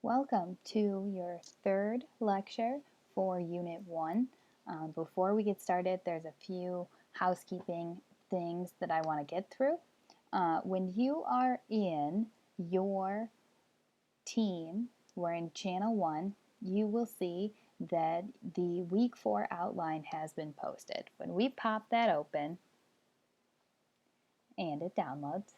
Welcome to your third lecture for Unit 1. Before we get started, there's a few housekeeping things that I want to get through. When you are in your team, we're in Channel 1, you will see that the Week 4 outline has been posted. When we pop that open and it downloads,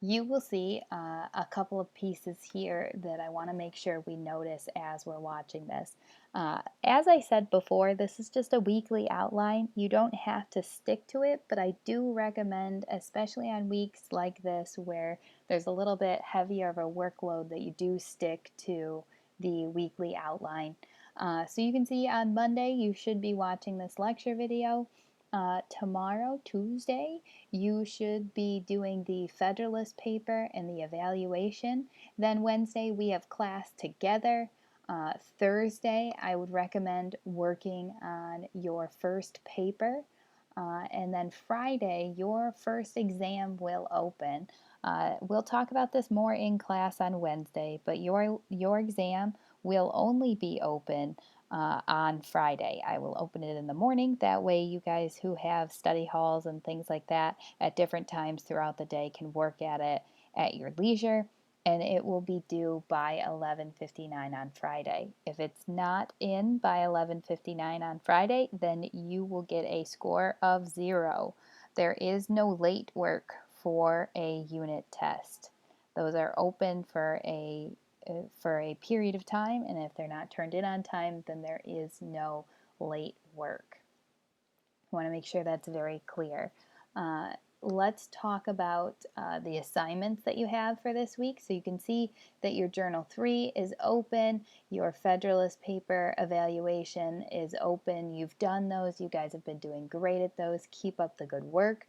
you will see a couple of pieces here that I want to make sure we notice as we're watching this. As I said before, this is just a weekly outline. You don't have to stick to it, but I do recommend, especially on weeks like this where there's a little bit heavier of a workload, that you do stick to the weekly outline. So you can see on Monday, you should be watching this lecture video. Tomorrow, Tuesday, you should be doing the Federalist paper and the evaluation. Then Wednesday, we have class together. Thursday, I would recommend working on your first paper. And then Friday, your first exam will open. We'll talk about this more in class on Wednesday, but your exam will only be open on Friday. I will open it in the morning. That way, you guys who have study halls and things like that at different times throughout the day can work at it at your leisure, and it will be due by 11:59 on Friday. If it's not in by 11:59 on Friday, then you will get a score of 0. There is no late work for a unit test. Those are open for a period of time, and if they're not turned in on time, then there is no late work. I want to make sure that's very clear. Let's talk about the assignments that you have for this week. So you can see that your Journal 3 is open, your Federalist paper evaluation is open. You've done those. You guys have been doing great at those. Keep up the good work.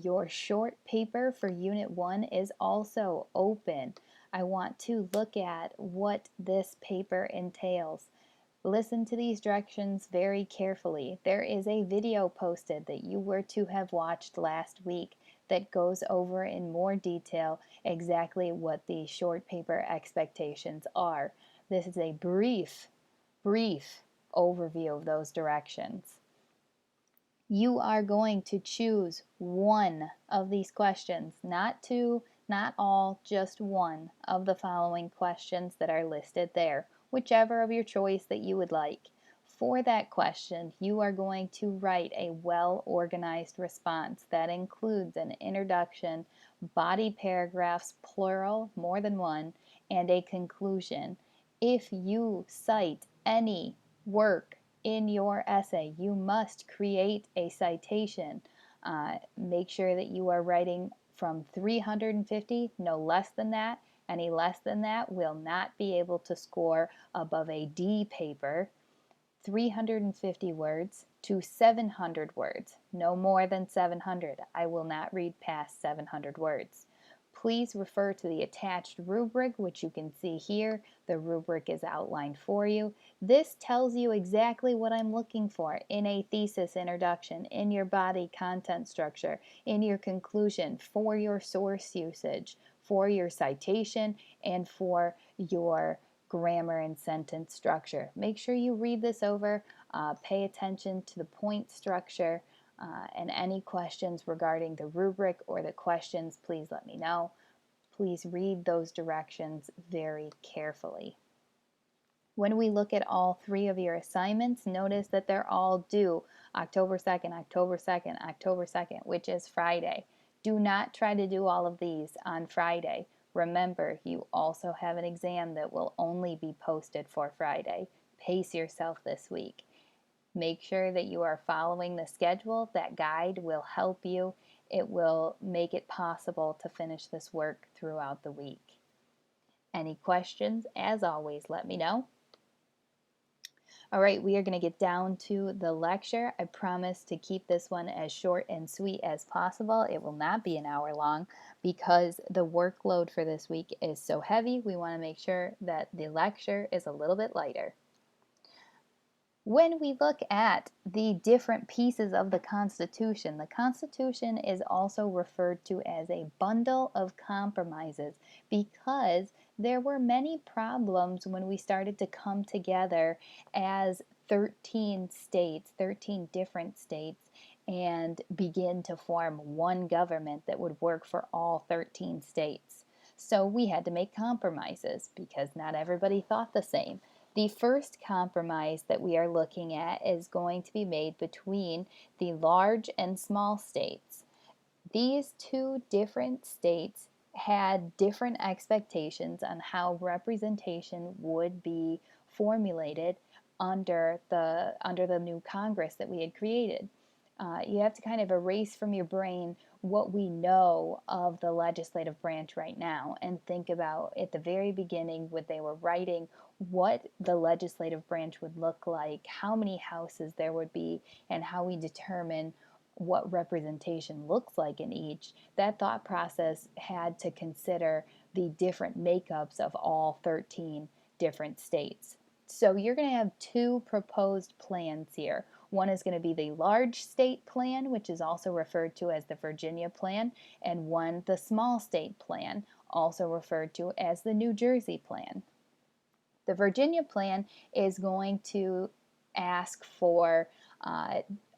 Your short paper for Unit 1 is also open. I want to look at what this paper entails. Listen to these directions very carefully. There is a video posted that you were to have watched last week that goes over in more detail exactly what the short paper expectations are. This is a brief overview of those directions. You are going to choose one of these questions, not two, not all, just one of the following questions that are listed there, whichever of your choice that you would like. For that question, you are going to write a well-organized response that includes an introduction, body paragraphs, plural, more than one, and a conclusion. If you cite any work in your essay, you must create a citation. Make sure that you are writing from 350, no less than that. Any less than that will not be able to score above a D paper. 350 words to 700 words, no more than 700. I will not read past 700 words. Please refer to the attached rubric, which you can see here. The rubric is outlined for you. This tells you exactly what I'm looking for in a thesis introduction, in your body content structure, in your conclusion, for your source usage, for your citation, and for your grammar and sentence structure. Make sure you read this over, pay attention to the point structure, and any questions regarding the rubric or the questions, please let me know. Please read those directions very carefully. When we look at all three of your assignments, notice that they're all due October 2nd, October 2nd, October 2nd, which is Friday. Do not try to do all of these on Friday. Remember, you also have an exam that will only be posted for Friday. Pace yourself this week. Make sure that you are following the schedule. That guide will help you. It will make it possible to finish this work throughout the week. Any questions? As always, let me know. All right, we are going to get down to the lecture. I promise to keep this one as short and sweet as possible. It will not be an hour long because the workload for this week is so heavy. We want to make sure that the lecture is a little bit lighter. When we look at the different pieces of the Constitution is also referred to as a bundle of compromises because there were many problems when we started to come together as 13 states, 13 different states, and begin to form one government that would work for all 13 states. So we had to make compromises because not everybody thought the same. The first compromise that we are looking at is going to be made between the large and small states. These two different states had different expectations on how representation would be formulated under the new Congress that we had created. You have to kind of erase from your brain what we know of the legislative branch right now and think about at the very beginning when they were writing what the legislative branch would look like, how many houses there would be, and how we determine what representation looks like in each. That thought process had to consider the different makeups of all 13 different states. So you're going to have two proposed plans here. One is going to be the large state plan, which is also referred to as the Virginia plan, and one, the small state plan, also referred to as the New Jersey plan. The Virginia plan is going to ask for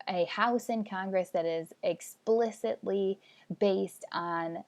a House in Congress that is explicitly based on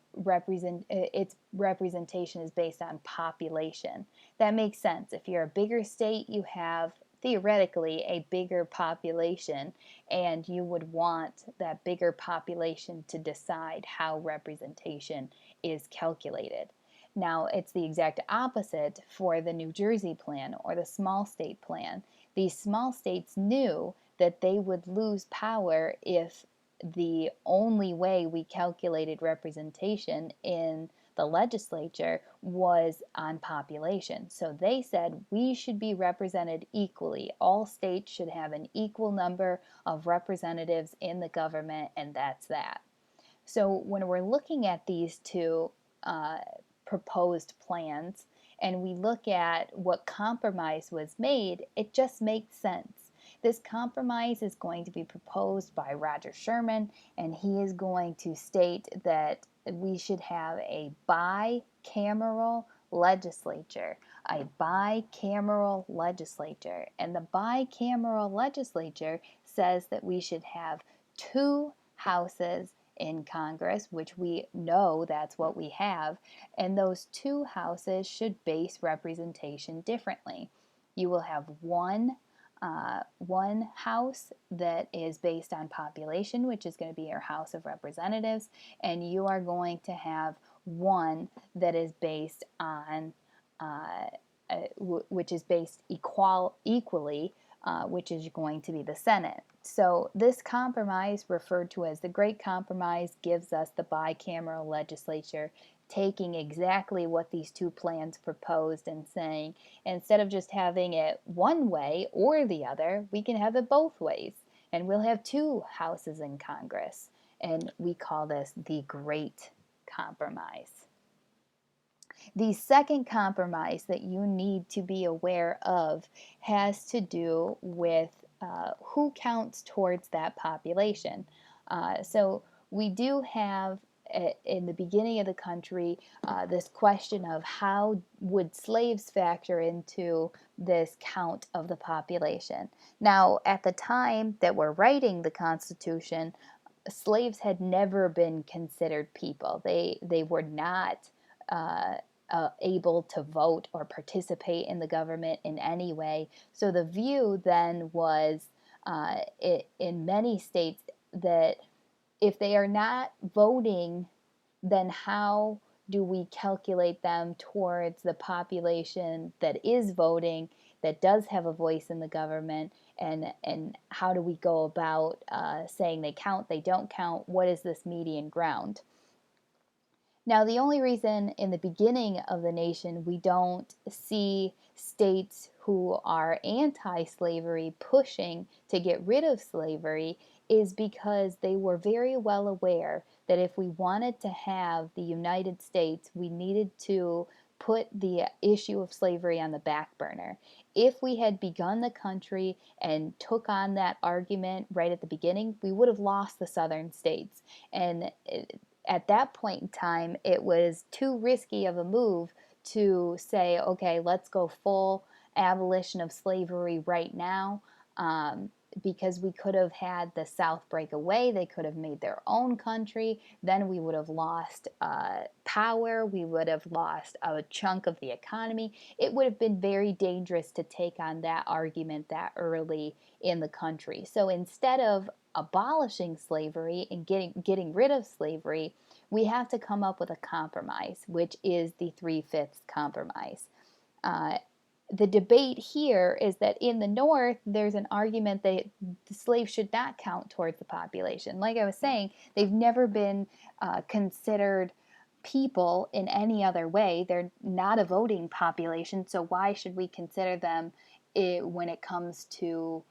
its representation is based on population. That makes sense. If you're a bigger state, you have theoretically a bigger population, and you would want that bigger population to decide how representation is calculated. Now, it's the exact opposite for the New Jersey plan or the small state plan. These small states knew that they would lose power if the only way we calculated representation in the legislature was on population. So they said we should be represented equally. All states should have an equal number of representatives in the government, and that's that. So when we're looking at these two proposed plans and we look at what compromise was made, it just makes sense. This compromise is going to be proposed by Roger Sherman, and he is going to state that we should have a bicameral legislature. A bicameral legislature. And the bicameral legislature says that we should have two houses in Congress, which we know that's what we have, and those two houses should base representation differently. You will have one house that is based on population, which is going to be your House of Representatives, and you are going to have one that is based on which is based equally, which is going to be the Senate. So this compromise, referred to as the Great Compromise, gives us the bicameral legislature taking exactly what these two plans proposed and saying, instead of just having it one way or the other, we can have it both ways. And we'll have two houses in Congress. And we call this the Great Compromise. The second compromise that you need to be aware of has to do with who counts towards that population. So we do have in the beginning of the country this question of how would slaves factor into this count of the population. Now, at the time that we're writing the Constitution, slaves had never been considered people. They were not able to vote or participate in the government in any way. So the view then was in many states that if they are not voting, then how do we calculate them towards the population that is voting, that does have a voice in the government, and how do we go about saying they count, they don't count, what is this median ground? Now, the only reason in the beginning of the nation we don't see states who are anti-slavery pushing to get rid of slavery is because they were very well aware that if we wanted to have the United States, we needed to put the issue of slavery on the back burner. If we had begun the country and took on that argument right at the beginning, we would have lost the southern states. And at that point in time, it was too risky of a move to say, okay, let's go full abolition of slavery right now, because we could have had the South break away. They could have made their own country. Then we would have lost power. We would have lost a chunk of the economy. It would have been very dangerous to take on that argument that early in the country. So instead of abolishing slavery and getting rid of slavery, we have to come up with a compromise, which is the Three-Fifths Compromise. Uh, the debate here is that in the North, there's an argument that the slaves should not count towards the population. Like I was saying, they've never been considered people in any other way. They're not a voting population, so why should we consider them when it comes to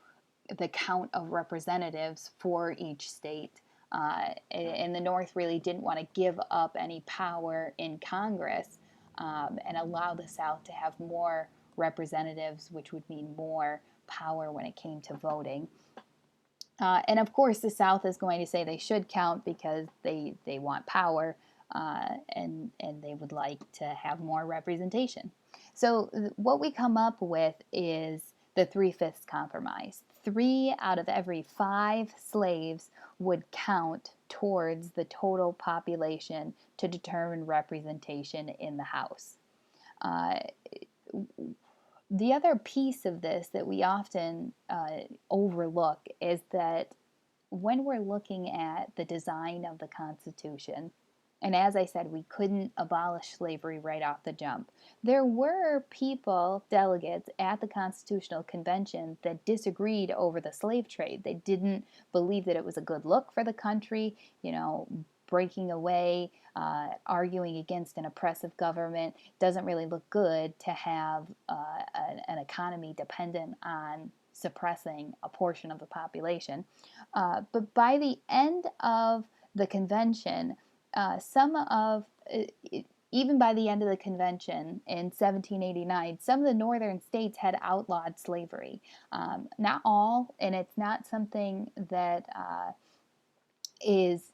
the count of representatives for each state? And the North really didn't want to give up any power in Congress, and allow the South to have more representatives, which would mean more power when it came to voting. And of course, the South is going to say they should count because they want power, and they would like to have more representation. So what we come up with is the Three-Fifths Compromise. 3 out of every 5 slaves would count towards the total population to determine representation in the House. Uh, the other piece of this that we often overlook is that when we're looking at the design of the Constitution, and as I said, we couldn't abolish slavery right off the jump, there were people, delegates at the Constitutional Convention that disagreed over the slave trade. They didn't believe that it was a good look for the country, breaking away, arguing against an oppressive government. Doesn't really look good to have an economy dependent on suppressing a portion of the population. But by the end of the convention, even by the end of the convention in 1789, some of the northern states had outlawed slavery. Not all, and it's not something that is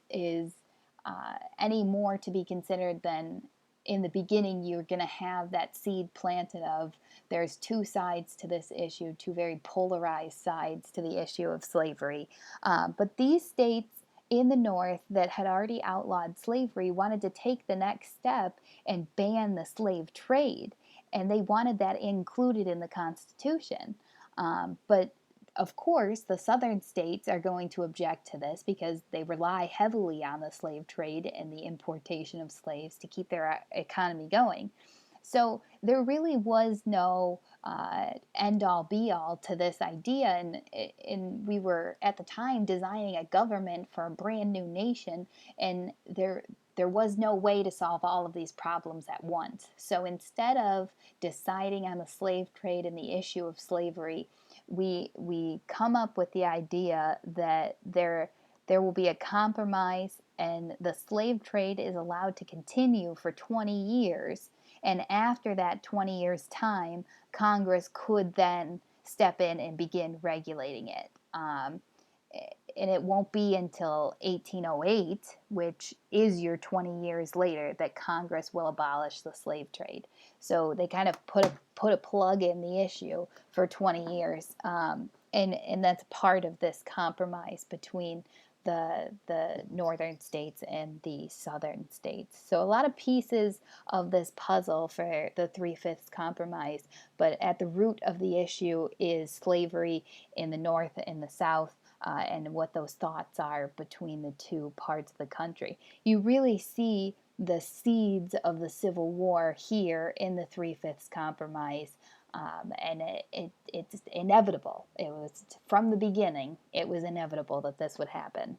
any more to be considered than in the beginning you're going to have that seed planted of there's two sides to this issue, two very polarized sides to the issue of slavery. But these states in the North that had already outlawed slavery wanted to take the next step and ban the slave trade, and they wanted that included in the Constitution. But of course, the southern states are going to object to this because they rely heavily on the slave trade and the importation of slaves to keep their economy going. So there really was no end-all be-all to this idea, and we were at the time designing a government for a brand new nation, and there was no way to solve all of these problems at once. So instead of deciding on the slave trade and the issue of slavery, we come up with the idea that there will be a compromise, and the slave trade is allowed to continue for 20 years. And after that 20 years' time, Congress could then step in and begin regulating it. And it won't be until 1808, which is your 20 years later, that Congress will abolish the slave trade. So they kind of put a plug in the issue for 20 years, and that's part of this compromise between the northern states and the southern states. So a lot of pieces of this puzzle for the Three-Fifths Compromise, but at the root of the issue is slavery in the North and the South, and what those thoughts are between the two parts of the country. You really see the seeds of the Civil War here in the Three-Fifths Compromise, and it's inevitable. It was from the beginning, it was inevitable that this would happen.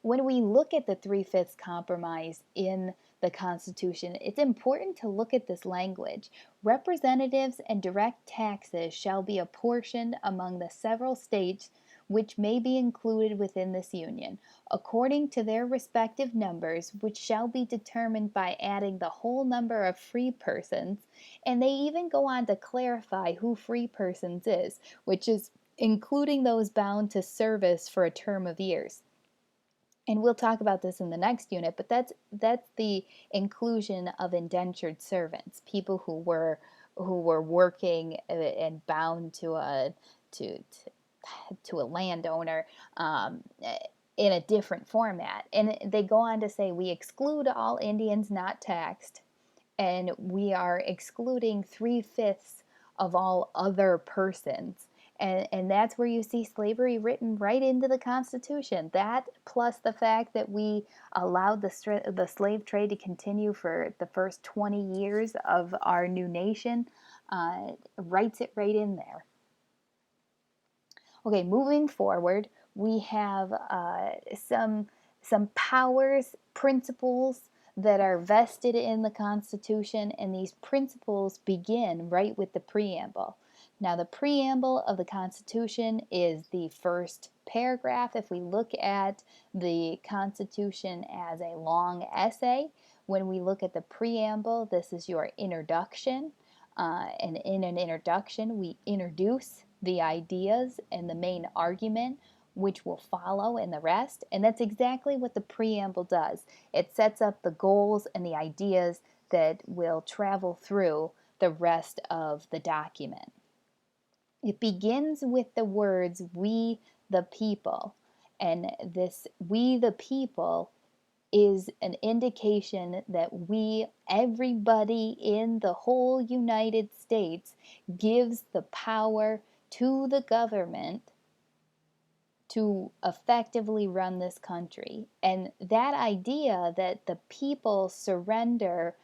When we look at the Three-Fifths Compromise in the Constitution, it's important to look at this language. Representatives and direct taxes shall be apportioned among the several states which may be included within this Union, according to their respective numbers, which shall be determined by adding the whole number of free persons. And they even go on to clarify who free persons is, which is including those bound to service for a term of years. And we'll talk about this in the next unit, but that's the inclusion of indentured servants, people who were working and bound to to a landowner, in a different format. And they go on to say, we exclude all Indians not taxed, and we are excluding 3/5 of all other persons. And that's where you see slavery written right into the Constitution. That, plus the fact that we allowed the slave trade to continue for the first 20 years of our new nation, writes it right in there. Okay, moving forward, we have some powers, principles that are vested in the Constitution, and these principles begin right with the preamble. Now, the preamble of the Constitution is the first paragraph. If we look at the Constitution as a long essay, when we look at the preamble, this is your introduction. And in an introduction, we introduce the ideas and the main argument, which will follow in the rest. And that's exactly what the preamble does. It sets up the goals and the ideas that will travel through the rest of the document. It begins with the words, we the people. And this, we the people, is an indication that everybody in the whole United States, gives the power to the government to effectively run this country. And that idea that the people surrender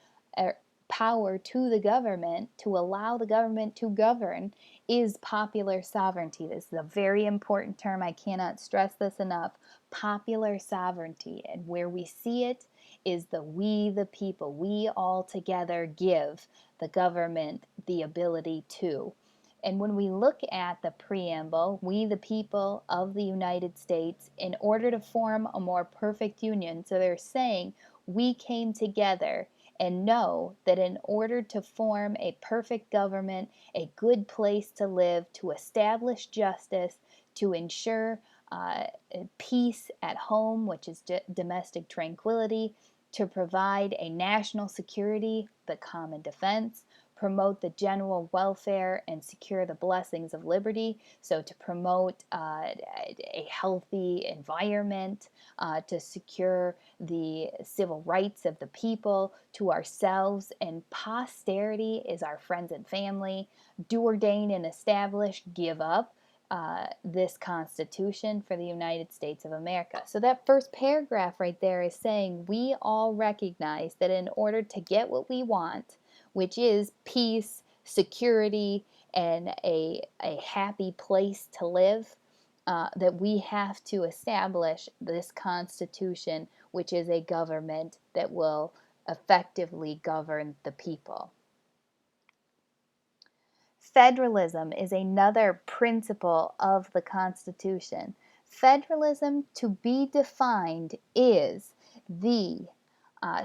power to the government to allow the government to govern is popular sovereignty. This is a very important term. I cannot stress this enough. Popular sovereignty. And where we see it is we, the people, we all together give the government the ability to. And when we look at the preamble, we, the people of the United States, in order to form a more perfect union, so they're saying we came together and know that in order to form a perfect government, a good place to live, to establish justice, to ensure peace at home, which is domestic tranquility, to provide a national security, the common defense, promote the general welfare and secure the blessings of liberty. So to promote a healthy environment, to secure the civil rights of the people, to ourselves and posterity is our friends and family, do ordain and establish, give up this Constitution for the United States of America. So that first paragraph right there is saying we all recognize that in order to get what we want, which is peace, security, and a happy place to live, that we have to establish this Constitution, which is a government that will effectively govern the people. Federalism is another principle of the Constitution. Federalism, to be defined, is the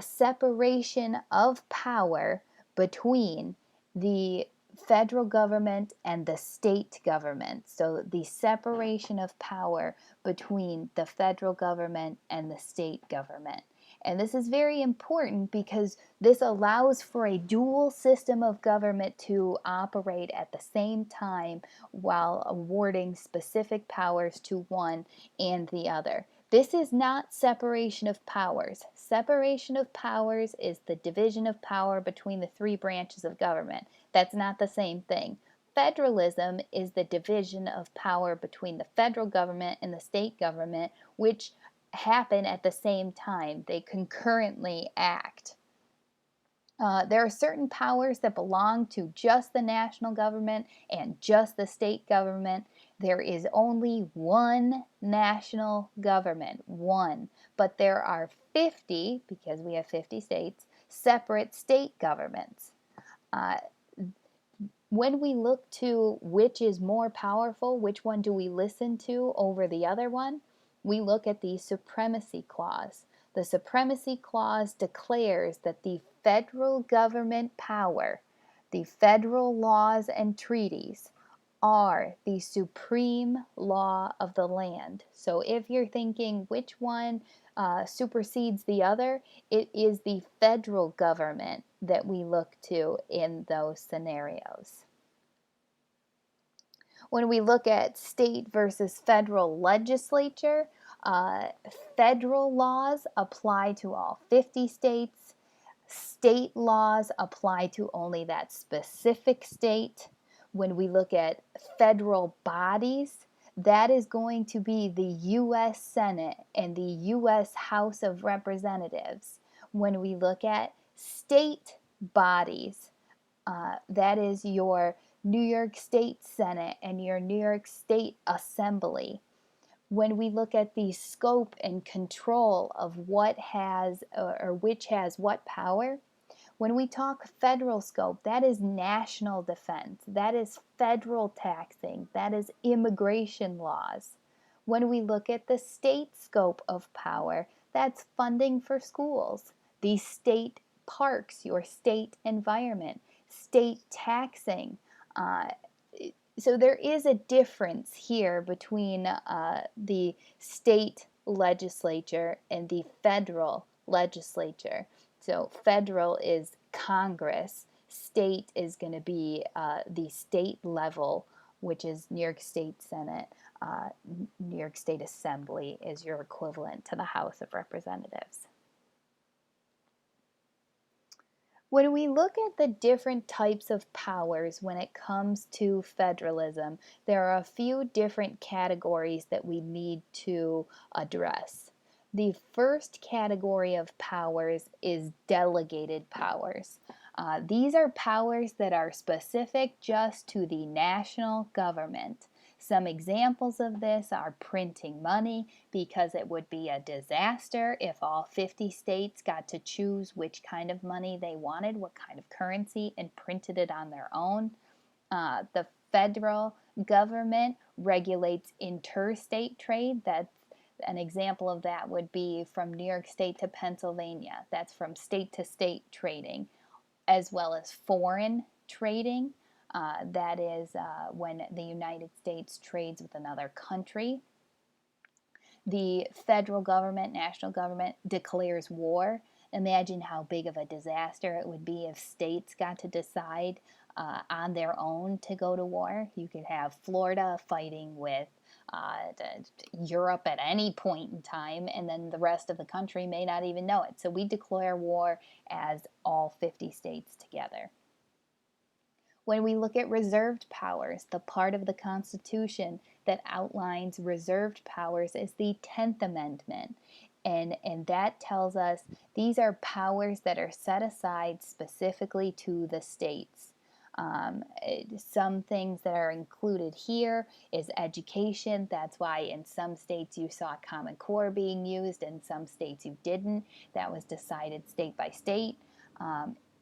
separation of power between the federal government and the state government. So the separation of power between the federal government and the state government. And this is very important because this allows for a dual system of government to operate at the same time while awarding specific powers to one and the other. This is not separation of powers. Separation of powers is the division of power between the three branches of government. That's not the same thing. Federalism is the division of power between the federal government and the state government, which happen at the same time. They concurrently act. There are certain powers that belong to just the national government and just the state government. There is only one national government, one, but there are 50, because we have 50 states, separate state governments. When we look to which is more powerful, which one do we listen to over the other one, we look at the Supremacy Clause. The Supremacy Clause declares that the federal government power, the federal laws and treaties, are the supreme law of the land. So if you're thinking which one supersedes the other, it is the federal government that we look to in those scenarios. When we look at state versus federal legislature, uh, federal laws apply to all 50 states. State laws apply to only that specific state. When we look at federal bodies, that is going to be the U.S. Senate and the U.S. House of Representatives. When we look at state bodies, that is your New York State Senate and your New York State Assembly. When we look at the scope and control of what has or which has what power, when we talk federal scope, that is national defense, that is federal taxing, that is immigration laws. When we look at the state scope of power, that's funding for schools, the state parks, your state environment, state taxing. Uh, so there is a difference here between the state legislature and the federal legislature. So federal is Congress, state is going to be the state level, which is New York State Senate. New York State Assembly is your equivalent to the House of Representatives. When we look at the different types of powers when it comes to federalism, there are a few different categories that we need to address. The first category of powers is delegated powers. These are powers that are specific just to the national government. Some examples of this are printing money, because it would be a disaster if all 50 states got to choose which kind of money they wanted, what kind of currency, and printed it on their own. The federal government regulates interstate trade. That's an example of that would be from New York State to Pennsylvania. That's from state to state trading, as well as foreign trading. That is when the United States trades with another country. The federal government, national government, declares war. Imagine how big of a disaster it would be if states got to decide on their own to go to war. You could have Florida fighting with Europe at any point in time, and then the rest of the country may not even know it. So we declare war as all 50 states together. When we look at reserved powers, the part of the Constitution that outlines reserved powers is the 10th Amendment. And that tells us these are powers that are set aside specifically to the states. Some things that are included here is education. That's why in some states you saw Common Core being used, in some states you didn't. That was decided state by state.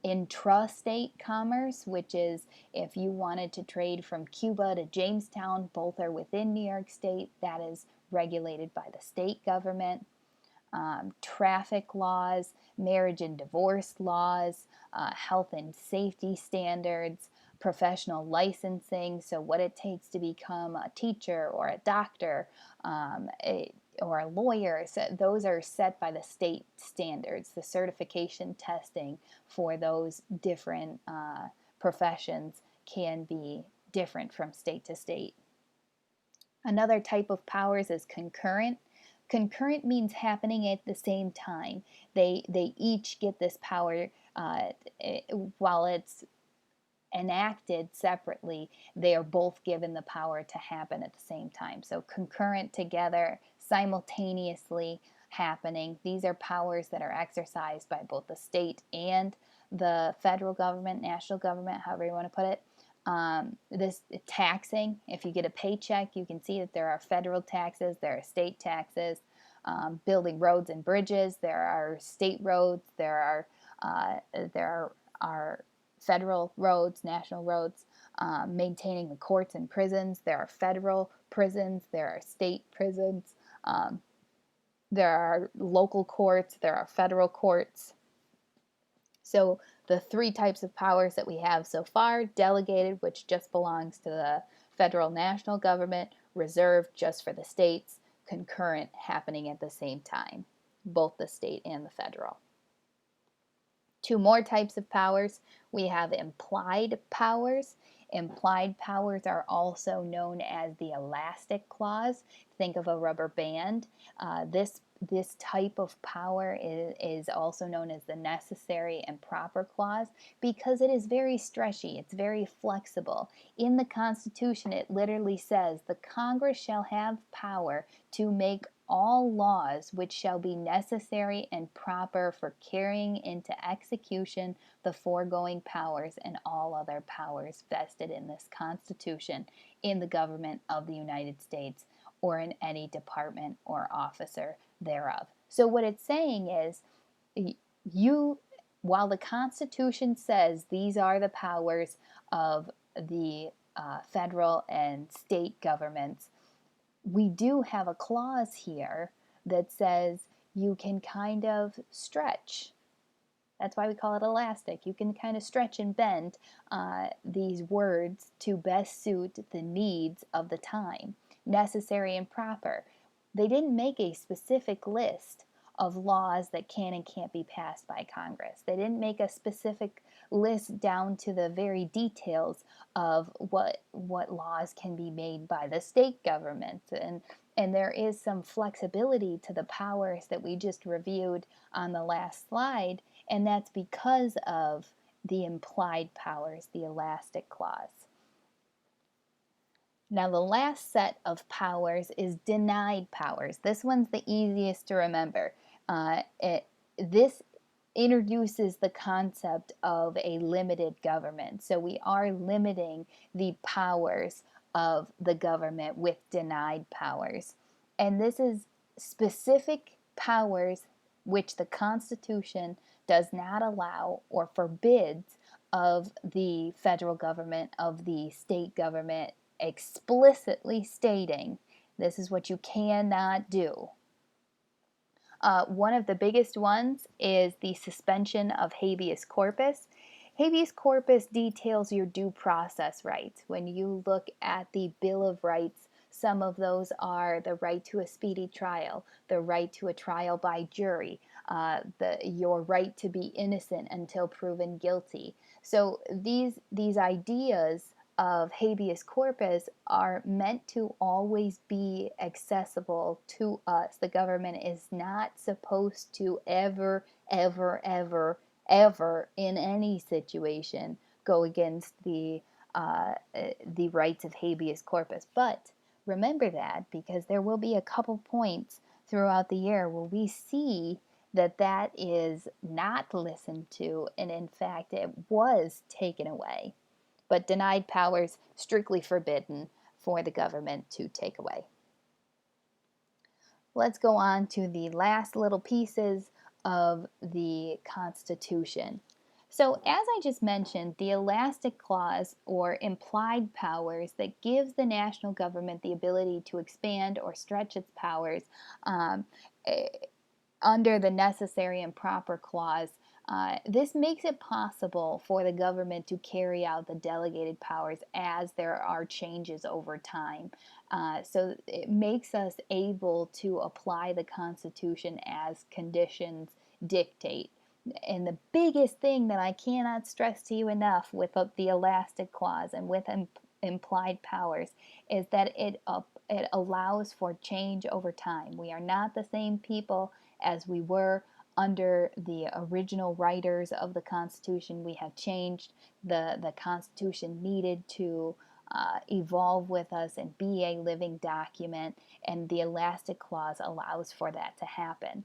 Intrastate commerce, which is if you wanted to trade from Cuba to Jamestown, both are within New York State, that is regulated by the state government. Traffic laws, marriage and divorce laws, health and safety standards, professional licensing, so what it takes to become a teacher or a doctor, or a lawyer, so those are set by the state standards. The certification testing for those different professions can be different from state to state. Another type of powers is concurrent. Concurrent means happening at the same time. They each get this power while it's enacted separately, they are both given the power to happen at the same time. So concurrent, together, simultaneously happening. These are powers that are exercised by both the state and the federal government, national government, however you want to put it. This taxing, if you get a paycheck, you can see that there are federal taxes, there are state taxes. Building roads and bridges, there are state roads, there are federal roads, national roads. Maintaining the courts and prisons, there are federal prisons, there are state prisons, there are local courts, there are federal courts. So the three types of powers that we have so far: delegated, which just belongs to the federal national government, reserved just for the states, concurrent happening at the same time, both the state and the federal. Two more types of powers. We have implied powers. Implied powers are also known as the elastic clause. Think of a rubber band. This type of power is also known as the necessary and proper clause because it is very stretchy, it's very flexible. In the Constitution, it literally says the Congress shall have power to make all laws which shall be necessary and proper for carrying into execution the foregoing powers and all other powers vested in this Constitution in the government of the United States or in any department or officer thereof. So what it's saying is, while the Constitution says these are the powers of the federal and state governments, we do have a clause here that says you can kind of stretch. That's why we call it elastic. You can kind of stretch and bend these words to best suit the needs of the time, necessary and proper. They didn't make a specific list of laws that can and can't be passed by Congress. They didn't make a specific list down to the very details of what laws can be made by the state government. And there is some flexibility to the powers that we just reviewed on the last slide, and that's because of the implied powers, the elastic clause. Now, the last set of powers is denied powers. This one's the easiest to remember. This introduces the concept of a limited government. So we are limiting the powers of the government with denied powers. And this is specific powers which the Constitution does not allow or forbids of the federal government, of the state government, explicitly stating this is what you cannot do. One of the biggest ones is the suspension of habeas corpus. Habeas corpus details your due process rights. When you look at the Bill of Rights, some of those are the right to a speedy trial, the right to a trial by jury, your right to be innocent until proven guilty. So these ideas of habeas corpus are meant to always be accessible to us. The government is not supposed to ever in any situation go against the rights of habeas corpus. But remember that, because there will be a couple points throughout the year where we see that is not listened to, and in fact it was taken away. But denied powers strictly forbidden for the government to take away. Let's go on to the last little pieces of the Constitution. So as I just mentioned, the elastic clause, or implied powers, that gives the national government the ability to expand or stretch its powers under the necessary and proper clause. This makes it possible for the government to carry out the delegated powers as there are changes over time. So it makes us able to apply the Constitution as conditions dictate. And the biggest thing that I cannot stress to you enough with the elastic clause and with implied powers is that it allows for change over time. We are not the same people as we were under the original writers of the Constitution. We have changed. The Constitution needed to evolve with us and be a living document, and the elastic clause allows for that to happen.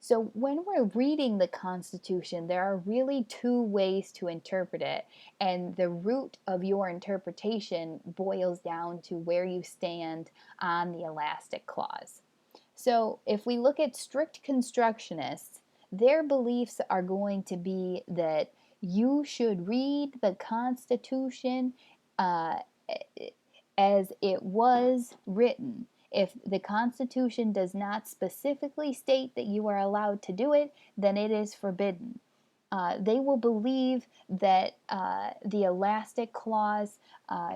So when we're reading the Constitution, there are really two ways to interpret it, and the root of your interpretation boils down to where you stand on the elastic clause. So if we look at strict constructionists, their beliefs are going to be that you should read the Constitution as it was written. If the Constitution does not specifically state that you are allowed to do it, then it is forbidden. They will believe that the elastic clause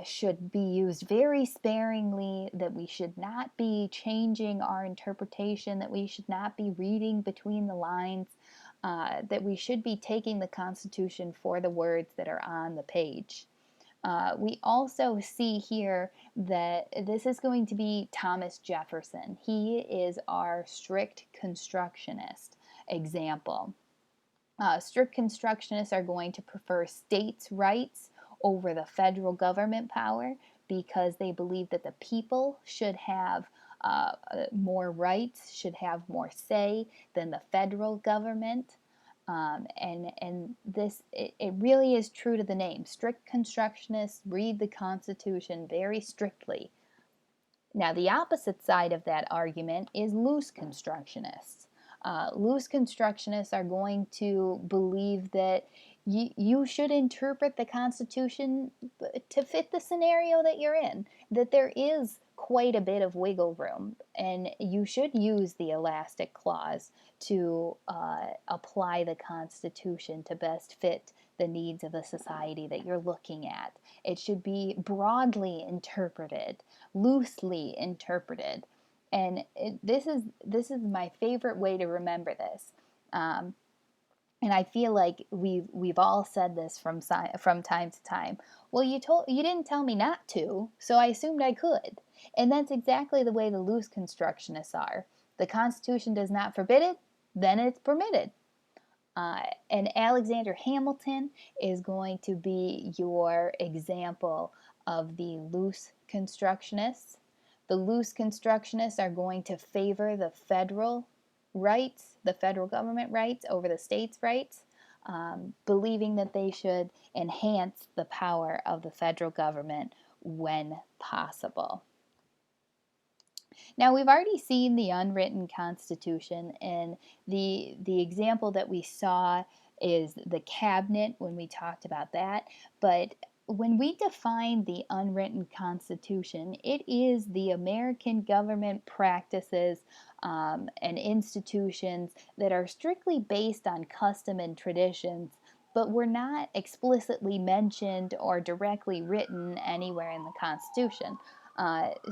should be used very sparingly, that we should not be changing our interpretation, that we should not be reading between the lines, that we should be taking the Constitution for the words that are on the page. We also see here that this is going to be Thomas Jefferson. He is our strict constructionist example. Strict constructionists are going to prefer states' rights over the federal government power because they believe that the people should have more rights, should have more say than the federal government. And this, it really is true to the name. Strict constructionists read the Constitution very strictly. Now, the opposite side of that argument is loose constructionists. Loose constructionists are going to believe that you should interpret the Constitution to fit the scenario that you're in, that there is quite a bit of wiggle room, and you should use the elastic clause to apply the Constitution to best fit the needs of the society that you're looking at. It should be broadly interpreted, loosely interpreted. And this is my favorite way to remember this. And I feel like we've all said this from time to time. Well, you didn't tell me not to, so I assumed I could. And that's exactly the way the loose constructionists are. The Constitution does not forbid it, then it's permitted. And Alexander Hamilton is going to be your example of the loose constructionists. The loose constructionists are going to favor the federal rights, the federal government rights over the states' rights, believing that they should enhance the power of the federal government when possible. Now, we've already seen the unwritten Constitution, and the example that we saw is the cabinet when we talked about that. But when we define the unwritten Constitution, it is the American government practices and institutions that are strictly based on custom and traditions, but were not explicitly mentioned or directly written anywhere in the Constitution.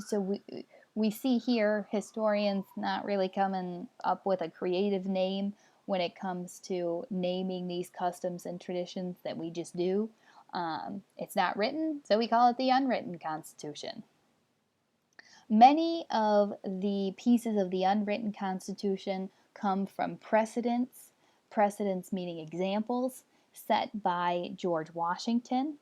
So we see here historians not really coming up with a creative name when it comes to naming these customs and traditions that we just do. It's not written, so we call it the unwritten Constitution. Many of the pieces of the unwritten Constitution come from precedents meaning examples, set by George Washington.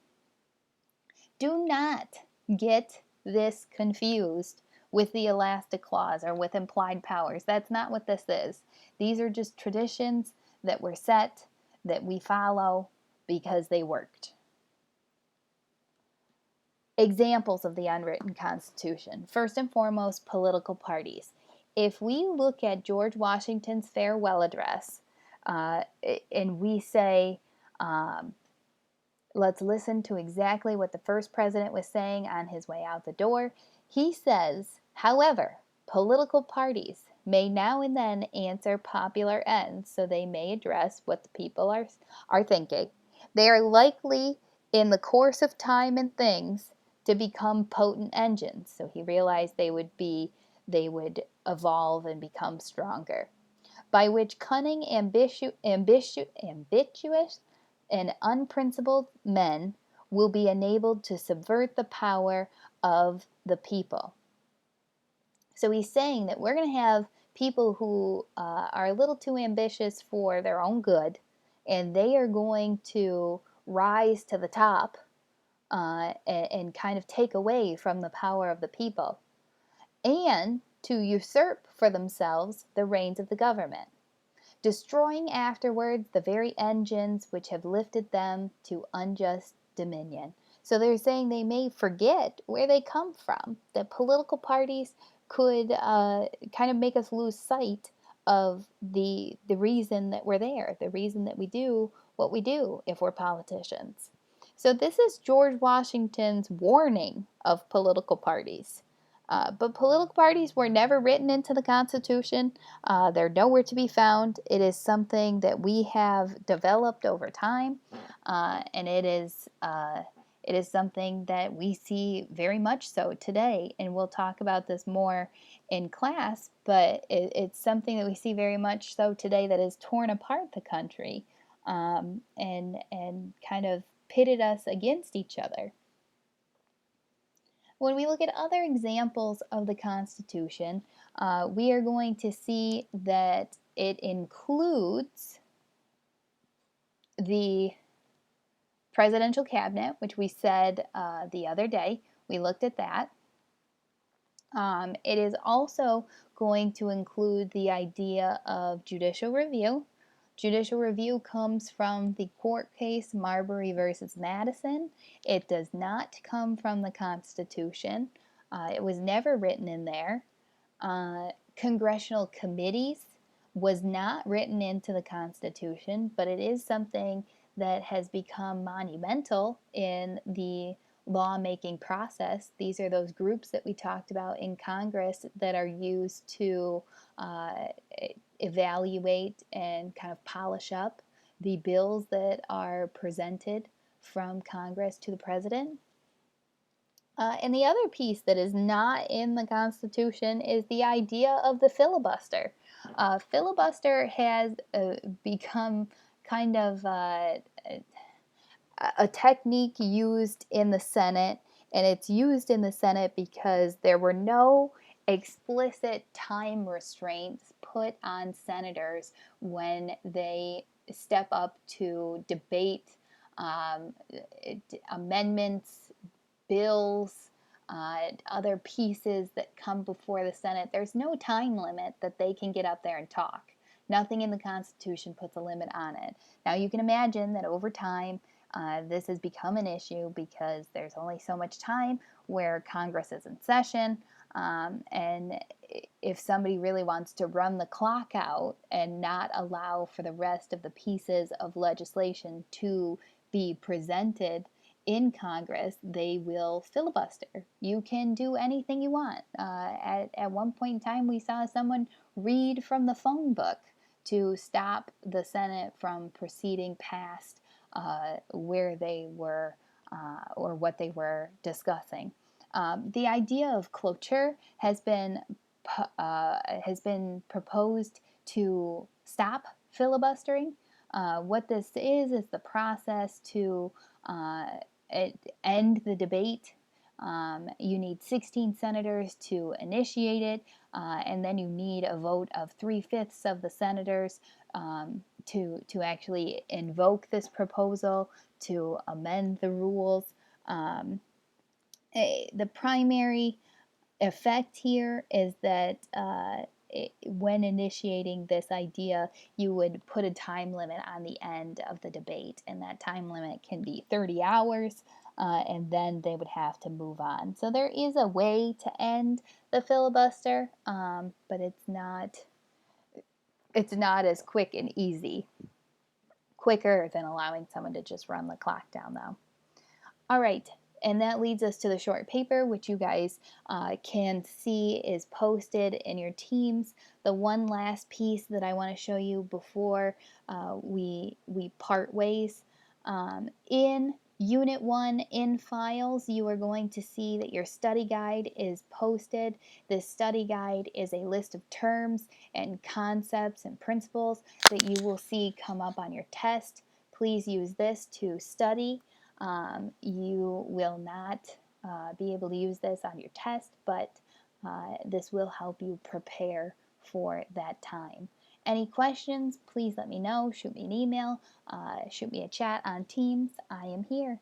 Do not get this confused with the elastic clause or with implied powers. That's not what this is. These are just traditions that were set, that we follow because they worked. Examples of the unwritten Constitution. First and foremost, political parties. If we look at George Washington's farewell address and we say, let's listen to exactly what the first president was saying on his way out the door. He says, however, political parties may now and then answer popular ends, so they may address what the people are thinking. They are likely, in the course of time and things, to become potent engines. So he realized they would evolve and become stronger. By which cunning, ambitious, and unprincipled men will be enabled to subvert the power of the people. So he's saying that we're going to have people who are a little too ambitious for their own good, and they are going to rise to the top and kind of take away from the power of the people, and to usurp for themselves the reins of the government, destroying afterwards the very engines which have lifted them to unjust dominion. So they're saying they may forget where they come from, that political parties could kind of make us lose sight of the reason that we're there, the reason that we do what we do if we're politicians. So this is George Washington's warning of political parties. But political parties were never written into the Constitution. They're nowhere to be found. It is something that we have developed over time, and it is something that we see very much so today. And we'll talk about this more in class, but it's something that we see very much so today that has torn apart the country, and kind of pitted us against each other. When we look at other examples of the Constitution, we are going to see that it includes the presidential cabinet, which we said the other day. We looked at that. It is also going to include the idea of judicial review. Judicial review comes from the court case Marbury versus Madison. It does not come from the Constitution. It was never written in there. Congressional committees was not written into the Constitution, but it is something that has become monumental in the lawmaking process. These are those groups that we talked about in Congress that are used to uh, evaluate and kind of polish up the bills that are presented from Congress to the president. And the other piece that is not in the Constitution is the idea of the filibuster. Filibuster has become kind of a technique used in the Senate, and it's used in the Senate because there were no explicit time restraints put on senators when they step up to debate um, amendments, bills, other pieces that come before the Senate. There's no time limit that they can get up there and talk. Nothing in the Constitution puts a limit on it. Now, you can imagine that over time, this has become an issue because there's only so much time where Congress is in session. And if somebody really wants to run the clock out and not allow for the rest of the pieces of legislation to be presented in Congress, they will filibuster. You can do anything you want. At one point in time, we saw someone read from the phone book to stop the Senate from proceeding past where they were or what they were discussing. The idea of cloture has been proposed to stop filibustering. What this is the process to uh, end the debate. You need 16 senators to initiate it, and then you need a vote of 3/5 of the senators to actually invoke this proposal, to amend the rules. Um, the primary effect here is that when initiating this idea, you would put a time limit on the end of the debate, and that time limit can be 30 hours, and then they would have to move on. So there is a way to end the filibuster, but it's not as quick and easy. Quicker than allowing someone to just run the clock down, though. All right, and that leads us to the short paper, which you guys can see is posted in your teams. The one last piece that I want to show you before we part ways. In Unit 1 in Files, you are going to see that your study guide is posted. This study guide is a list of terms and concepts and principles that you will see come up on your test. Please use this to study. You will not be able to use this on your test, but this will help you prepare for that time. Any questions, please let me know. Shoot me an email, shoot me a chat on Teams. I am here.